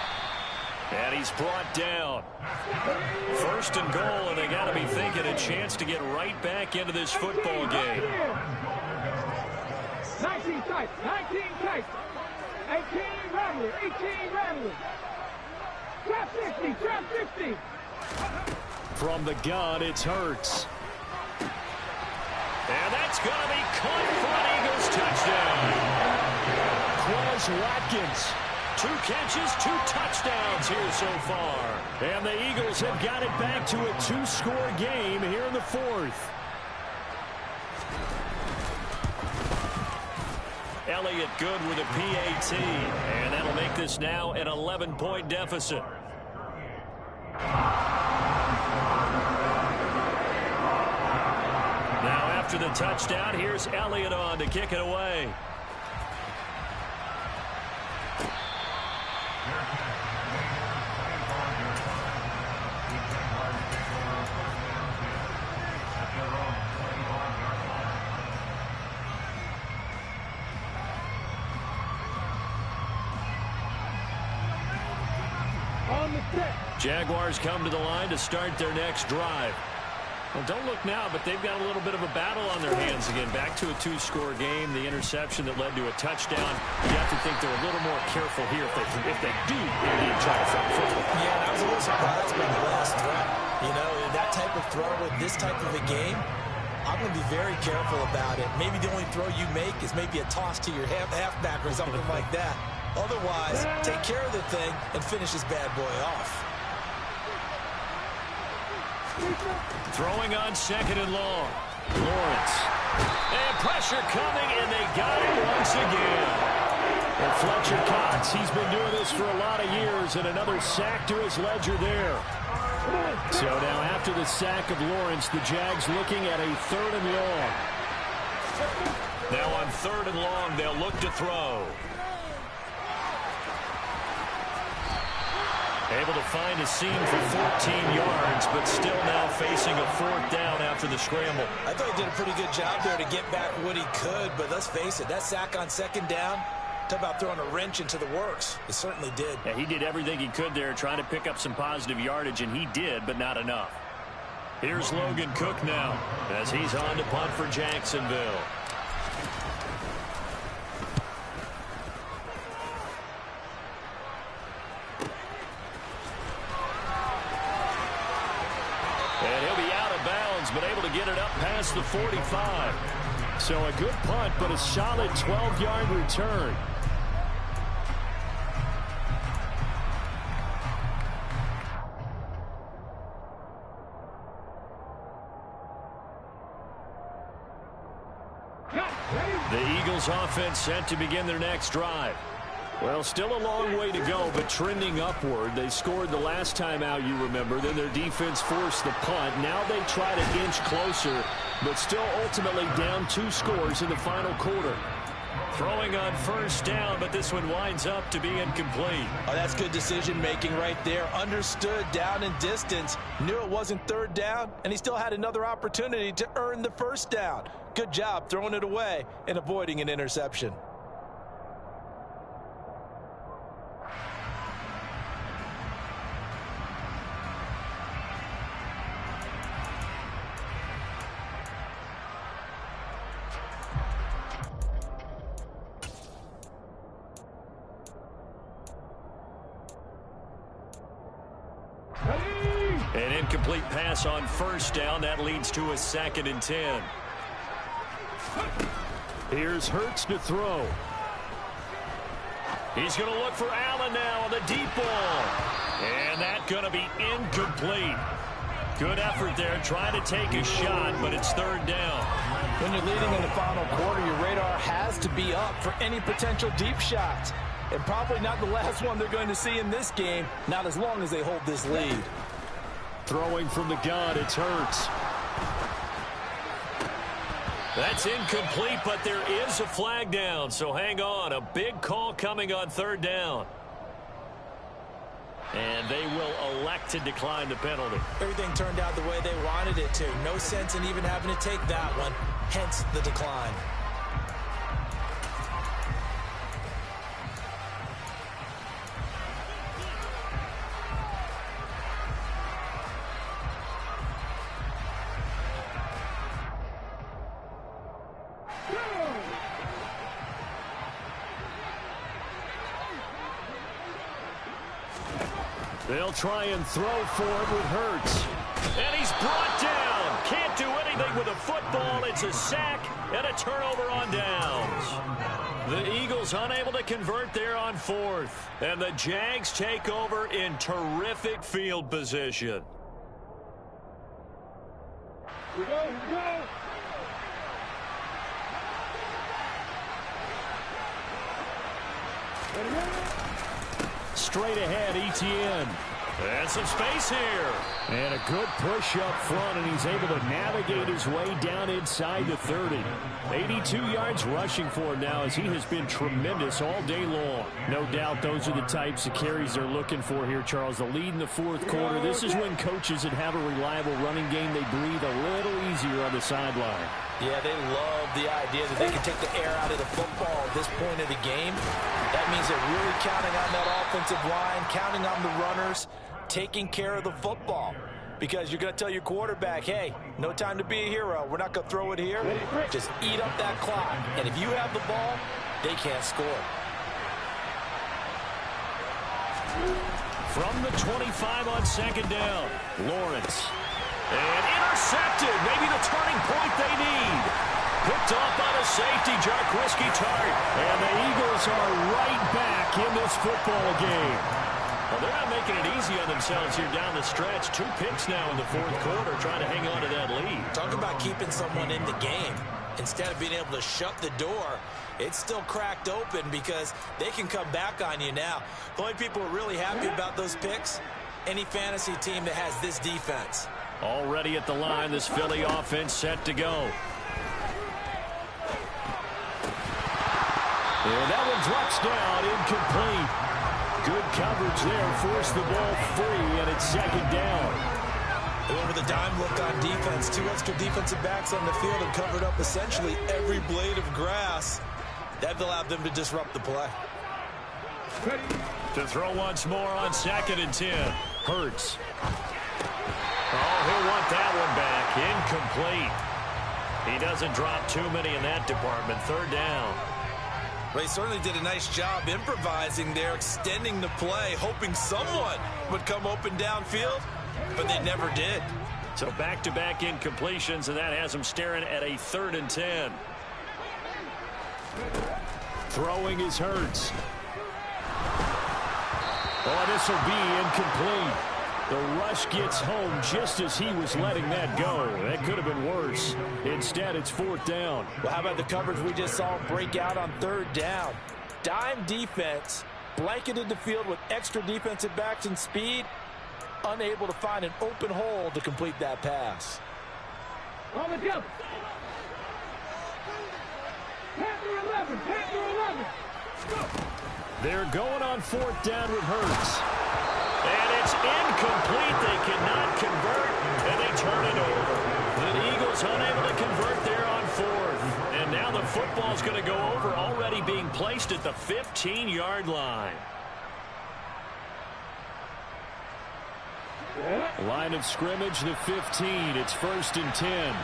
And he's brought down. 1st and goal, and they got to be thinking a chance to get right back into this football game. 19 tight, 19 tight. 18 Ramley, 18 Ramley. Trap 50, trap 50. From the gun, it's Hurts. And that's going to be caught for an Eagles touchdown. Quez Watkins. 2 catches, 2 touchdowns here so far. And the Eagles have got it back to a 2-score game here in the 4th. Elliott good with a PAT. And that'll make this now an 11-point deficit. Now after the touchdown, here's Elliott on to kick it away. Jaguars come to the line to start their next drive. Well, don't look now, but they've got a little bit of a battle on their hands again. Back to a 2-score game. The interception that led to a touchdown. You have to think they're a little more careful here if they do indeed try to throw football. Yeah, I was a little surprised by the last throw. You know, that type of throw with this type of a game, I'm going to be very careful about it. Maybe the only throw you make is maybe a toss to your halfback or something like that. Otherwise, take care of the thing and finish this bad boy off. Throwing on 2nd and long. Lawrence. And pressure coming, and they got it once again. And Fletcher Cox, he's been doing this for a lot of years, and another sack to his ledger there. So now after the sack of Lawrence, the Jags looking at a 3rd and long. Now on 3rd and long, they'll look to throw. Able to find a seam for 14 yards, but still now facing a 4th down after the scramble. I thought he did a pretty good job there to get back what he could, but let's face it, that sack on 2nd down, talk about throwing a wrench into the works. It certainly did. Yeah, he did everything he could there, trying to pick up some positive yardage, and he did, but not enough. Here's Logan Cook now, as he's on to punt for Jacksonville. And he'll be out of bounds, but able to get it up past the 45. So a good punt, but a solid 12-yard return. The Eagles offense set to begin their next drive. Well, still a long way to go, but trending upward. They scored the last time out, you remember. Then their defense forced the punt. Now they try to inch closer, but still ultimately down 2 scores in the final quarter. Throwing on 1st down, but this one winds up to be incomplete. Oh, that's good decision-making right there. Understood down and distance. Knew it wasn't 3rd down, and he still had another opportunity to earn the 1st down. Good job throwing it away and avoiding an interception. An incomplete pass on 1st down. That leads to a 2nd and 10. Here's Hurts to throw. He's going to look for Allen now on the deep ball. And that's going to be incomplete. Good effort there, trying to take a shot, but it's 3rd down. When you're leading in the final quarter, your radar has to be up for any potential deep shots. And probably not the last one they're going to see in this game, not as long as they hold this lead. Throwing from the gun, it's Hurts. That's incomplete, but there is a flag down, so hang on. A big call coming on 3rd down. And they will elect to decline the penalty. Everything turned out the way they wanted it to. No sense in even having to take that one, hence the decline. They'll try and throw for it with Hurts. And he's brought down. Can't do anything with a football. It's a sack and a turnover on downs. The Eagles unable to convert there on fourth. And the Jags take over in terrific field position. We go, we go. Straight ahead, Etienne. And some space here. And a good push up front, and he's able to navigate his way down inside the 30. 82 yards rushing for him now, as he has been tremendous all day long. No doubt those are the types of carries they're looking for here, Charles. The lead in the fourth quarter. This is when coaches that have a reliable running game, they breathe a little easier on the sideline. Yeah, they love the idea that they can take the air out of the football at this point of the game. That means they're really counting on that offensive line, counting on the runners, taking care of the football. Because you're going to tell your quarterback, hey, no time to be a hero. We're not going to throw it here. Just eat up that clock. And if you have the ball, they can't score. From the 25 on second down, Lawrence. And intercepted. Maybe the turning point they need. Picked off by the safety, Jarquiski Tart. And the Eagles are right back in this football game. Well, they're not making it easy on themselves here down the stretch. 2 picks now in the fourth quarter, trying to hang on to that lead. Talk about keeping someone in the game. Instead of being able to shut the door, it's still cracked open because they can come back on you now. The only people who are really happy about those picks, any fantasy team that has this defense. Already at the line, this Philly offense set to go. And that one drops down, incomplete. Good coverage there, forced the ball free, and it's second down. They went with a dime look on defense. 2 extra defensive backs on the field and covered up essentially every blade of grass. That allowed them to disrupt the play. To throw once more on 2nd and 10. Hurts. Oh, he'll want that one back. Incomplete. He doesn't drop too many in that department. 3rd down. They certainly did a nice job improvising there, extending the play, hoping someone would come open downfield, but they never did. So back-to-back incompletions, and that has him staring at a 3rd and 10. Throwing is Hurts. Oh, this will be incomplete. The rush gets home just as he was letting that go. That could have been worse. Instead, it's 4th down. Well, how about the coverage we just saw break out on 3rd down? Dime defense, blanketed the field with extra defensive backs and speed, unable to find an open hole to complete that pass. On the jump. Panther 11, Panther 11. Go. They're going on 4th down with Hurts. And it's incomplete. They cannot convert, and they turn it over. The Eagles unable to convert there on 4th. And now the football's going to go over, already being placed at the 15-yard line. Line of scrimmage, the 15. It's 1st and 10.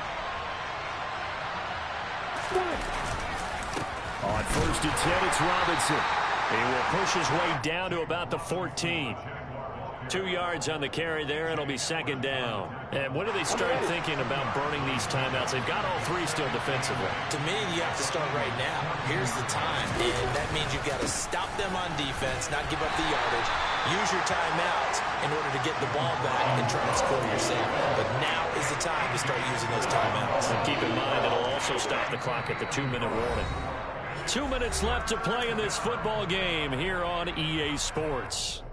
On 1st and 10, it's Robinson. He will push his way down to about the 14. 2 yards on the carry there. It'll be 2nd down. And when do they start thinking about burning these timeouts? They've got all 3 still defensively. To me, you have to start right now. Here's the time. And that means you've got to stop them on defense, not give up the yardage. Use your timeouts in order to get the ball back and try and score yourself. But now is the time to start using those timeouts. And keep in mind, it'll also stop the clock at the 2-minute warning. 2 minutes left to play in this football game here on EA Sports.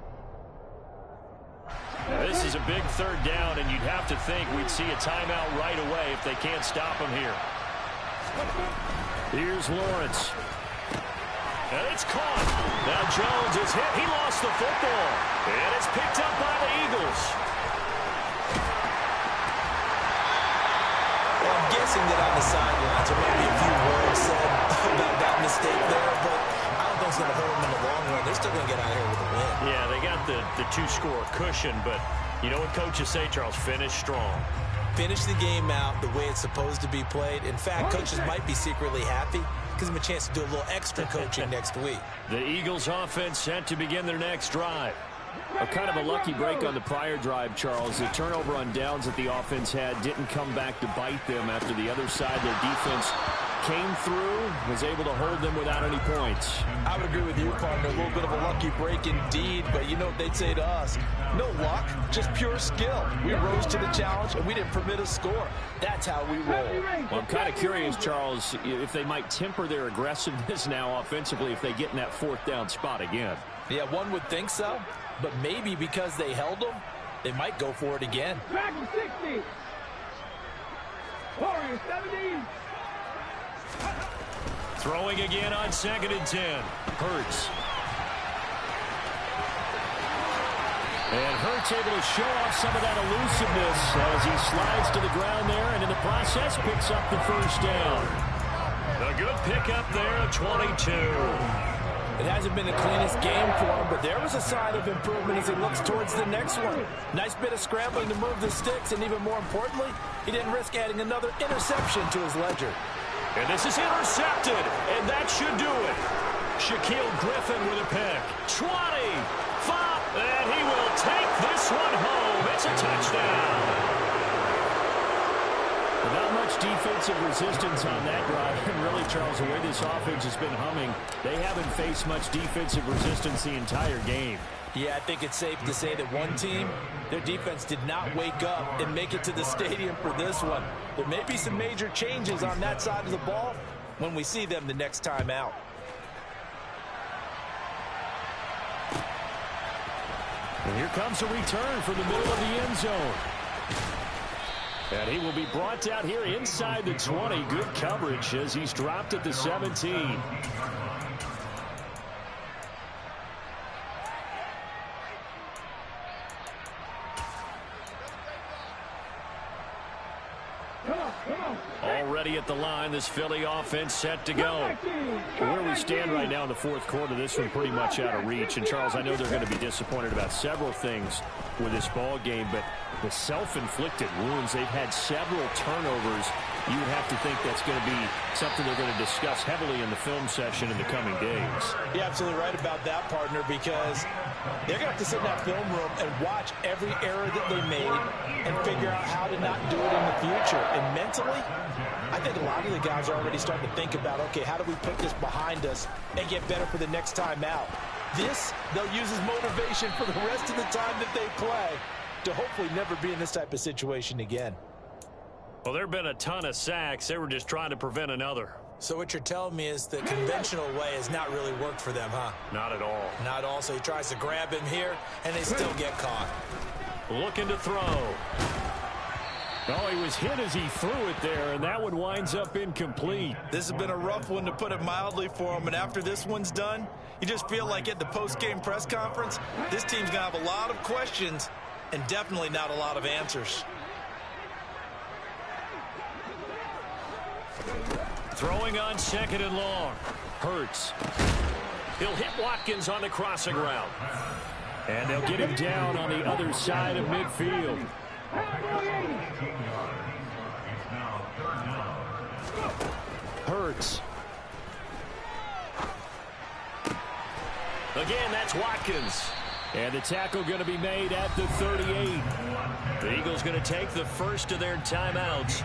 This is a big 3rd down, and you'd have to think we'd see a timeout right away if they can't stop him here. Here's Lawrence. And it's caught. Now Jones is hit. He lost the football. And it's picked up by the Eagles. Well, I'm guessing that on the sidelines there may be a few words said about that mistake there, but I don't think it's going to hurt them in the long run. They're still going to get out of here with a win. Yeah, they got the two-score cushion, but you know what coaches say, Charles? Finish strong. Finish the game out the way it's supposed to be played. In fact, coaches might be secretly happy. Gives them a chance to do a little extra coaching next week. The Eagles offense set to begin their next drive. A kind of a lucky break on the prior drive, Charles. The turnover on downs that the offense had didn't come back to bite them after the other side. Their defense came through, was able to hold them without any points. I would agree with you, partner. A little bit of a lucky break indeed, but you know what they'd say to us? No luck, just pure skill. We rose to the challenge, and we didn't permit a score. That's how we roll. Well, I'm kind of curious, Charles, if they might temper their aggressiveness now offensively if they get in that fourth down spot again. Yeah, one would think so, but maybe because they held them, they might go for it again. Dragon 60. Warriors 70. Throwing again on 2nd and 10. Hurts. And Hurts able to show off some of that elusiveness as he slides to the ground there, and in the process picks up the first down. A good pickup there at 22. It hasn't been the cleanest game for him, but there was a sign of improvement as he looks towards the next one. Nice bit of scrambling to move the sticks, and even more importantly, he didn't risk adding another interception to his ledger. And this is intercepted, and that should do it. Shaquille Griffin with a pick. 20, 5, and he will take this one home. It's a touchdown. Not much defensive resistance on that drive. And really, Charles, the way this offense has been humming, they haven't faced much defensive resistance the entire game. Yeah, I think it's safe to say that one team, their defense did not wake up and make it to the stadium for this one. There may be some major changes on that side of the ball when we see them the next time out. And here comes a return from the middle of the end zone. And he will be brought down here inside the 20. Good coverage as he's dropped at the 17. Already at the line, this Philly offense set to go. Where we stand right now in the fourth quarter, this one pretty much out of reach. And, Charles, I know they're going to be disappointed about several things with this ball game, but the self-inflicted wounds, they've had several turnovers. You would have to think that's going to be something they're going to discuss heavily in the film session in the coming days. You're absolutely right about that, partner, because they're going to have to sit in that film room and watch every error that they made and figure out how to not do it in the future. And mentally, I think a lot of the guys are already starting to think about, okay, how do we put this behind us and get better for the next time out? This, they'll use as motivation for the rest of the time that they play to hopefully never be in this type of situation again. Well, there have been a ton of sacks. They were just trying to prevent another. So what you're telling me is the conventional way has not really worked for them, huh? Not at all. Not all. So he tries to grab him here, and they still get caught. Looking to throw. Oh, he was hit as he threw it there, and that one winds up incomplete. This has been a rough one, to put it mildly, for him. And after this one's done, you just feel like at the post-game press conference, this team's going to have a lot of questions and definitely not a lot of answers. Throwing on 2nd and long. Hurts. He'll hit Watkins on the crossing route. And they'll get him down on the other side of midfield. Hurts. Again, that's Watkins. And the tackle going to be made at the 38. The Eagles going to take the first of their timeouts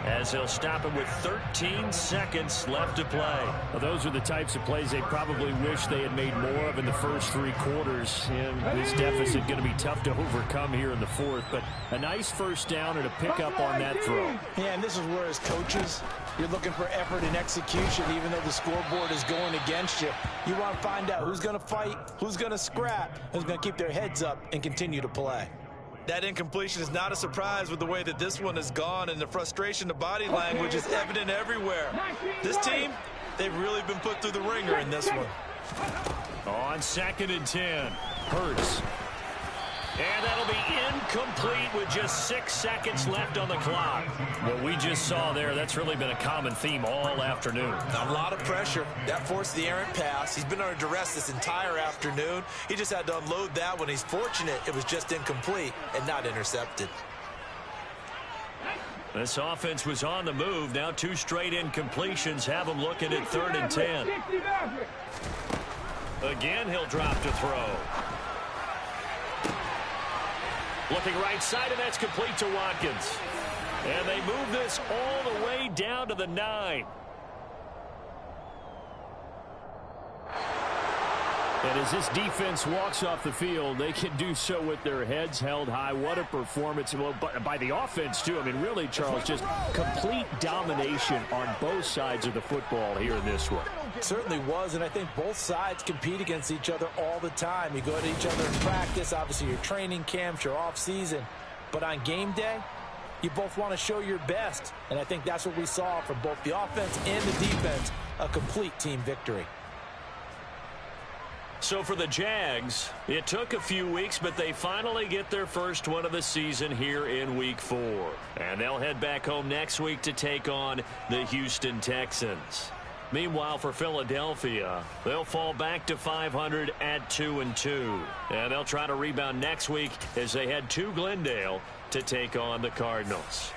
as they'll stop it with 13 seconds left to play. Well, those are the types of plays they probably wish they had made more of in the first three quarters. And this deficit going to be tough to overcome here in the fourth. But a nice first down and a pickup on that throw. Yeah, and this is where, as coaches, you're looking for effort and execution, even though the scoreboard is going against you. You want to find out who's going to fight, who's going to scrap, who's going to keep their heads up and continue to play. That incompletion is not a surprise with the way that this one has gone, and the frustration, the body language is evident everywhere. This team, They've really been put through the ringer in this one. On 2nd and 10, Hurts. And that'll be incomplete with just 6 seconds left on the clock. What we just saw there, that's really been a common theme all afternoon. A lot of pressure. That forced the errant pass. He's been under duress this entire afternoon. He just had to unload that one. He's fortunate it was just incomplete and not intercepted. This offense was on the move. Now 2 straight incompletions have him looking at 3rd and 10. Again, he'll drop to throw. Looking right side, and that's complete to Watkins. And they move this all the way down to the 9. And as this defense walks off the field, they can do so with their heads held high. What a performance. Well, by the offense, too. I mean, really, Charles, just complete domination on both sides of the football here in this one. It certainly was, and I think both sides compete against each other all the time. You go at each other in practice, obviously your training camps, your off-season. But on game day, you both want to show your best. And I think that's what we saw from both the offense and the defense, a complete team victory. So for the Jags, it took a few weeks, but they finally get their first one of the season here in Week 4. And they'll head back home next week to take on the Houston Texans. Meanwhile, for Philadelphia, they'll fall back to 500 at 2-2. And they'll try to rebound next week as they head to Glendale to take on the Cardinals.